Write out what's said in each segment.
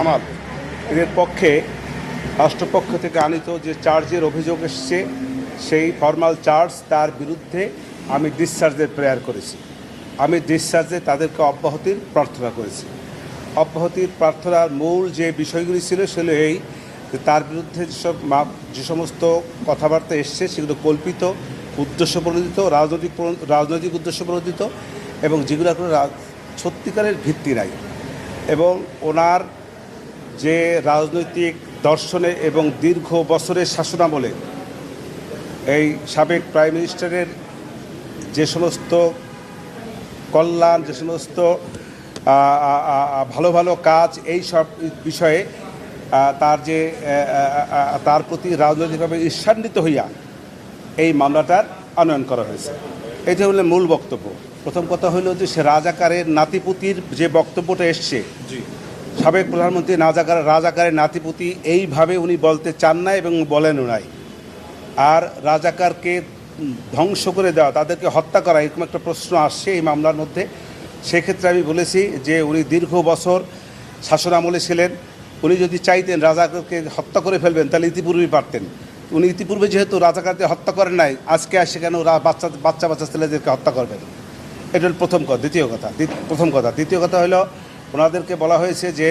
আমার এদের পক্ষে রাষ্ট্রপক্ষ থেকে আনিত যে চার্জের অভিযোগ এসছে সেই ফর্মাল চার্জ তার বিরুদ্ধে আমি ডিসচার্জের প্রেয়ার করেছি। আমি ডিসচার্জে তাদেরকে অব্যাহতির প্রার্থনা করেছি। অব্যাহতির প্রার্থনার মূল যে বিষয়গুলি ছিল সেগুলো এই যে তার বিরুদ্ধে যে সমস্ত কথাবার্তা এসছে সেগুলো কল্পিত, উদ্দেশ্যপ্রণোদিত, রাজনৈতিক উদ্দেশ্যপ্রণোদিত এবং যেগুলো কোনো সত্যিকারের ভিত্তি নাই। এবং ওনার যে রাজনৈতিক দর্শনে এবং দীর্ঘ বছরের শাসনামলে এই সাবেক প্রাইম মিনিস্টারের যে সমস্ত কল্যাণ, যে সমস্ত ভালো ভালো কাজ, এই সব বিষয়ে তার প্রতি রাজনৈতিকভাবে ঈর্ষান্বিত হইয়া এই মামলাটার আনয়ন করা হয়েছে। এটা হলো মূল বক্তব্য। প্রথম কথা হলো যে সে রাজাকারের নাতিপুতির যে বক্তব্যটা এসছে, সাবেক প্রধানমন্ত্রী রাজাকারের নাতিপুতি এইভাবে উনি বলতে চান না এবং বলেনও নাই। আর রাজাকারকে ধ্বংস করে দেওয়া, তাদেরকে হত্যা করা, এরকম একটা প্রশ্ন আসছে এই মামলার মধ্যে। সেক্ষেত্রে আমি বলেছি যে উনি দীর্ঘ বছর শাসনামলে ছিলেন। উনি যদি চাইতেন রাজাকারকে হত্যা করে ফেলবেন তাহলে ইতিপূর্বেই পারতেন। উনি ইতিপূর্বে যেহেতু রাজাকারদের হত্যা করেন নাই, আজকে আসে কেন বাচ্চা ছেলেদেরকে হত্যা করবেন? এটা হল প্রথম কথা। দ্বিতীয় কথা হলো ওনাদেরকে বলা হয়েছে যে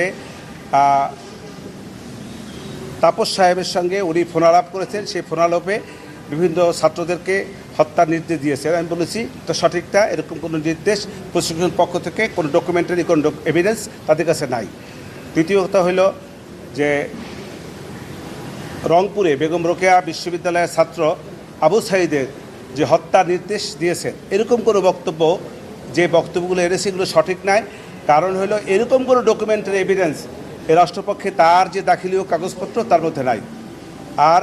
তাপস সাহেবের সঙ্গে উনি ফোনালাপ করেছেন, সেই ফোনালাপে বিভিন্ন ছাত্রদেরকে হত্যার নির্দেশ দিয়েছেন। আমি বলেছি তো সঠিকটা, এরকম কোনো নির্দেশ প্রশাসনের পক্ষ থেকে কোনো ডকুমেন্টারি কোনো এভিডেন্স তাদের কাছে নাই। তৃতীয় কথা হলো যে রংপুরে বেগম রোকেয়া বিশ্ববিদ্যালয়ের ছাত্র আবু সাঈদের যে হত্যার নির্দেশ দিয়েছেন, এরকম কোনো বক্তব্য, যে বক্তব্যগুলো এনেছে এগুলো সঠিক নয়। কারণ হলো এরকম কোনো ডকুমেন্টারি এভিডেন্স এ রাষ্ট্রপক্ষে তার যে দাখিলীয় কাগজপত্র তার মধ্যে নাই। আর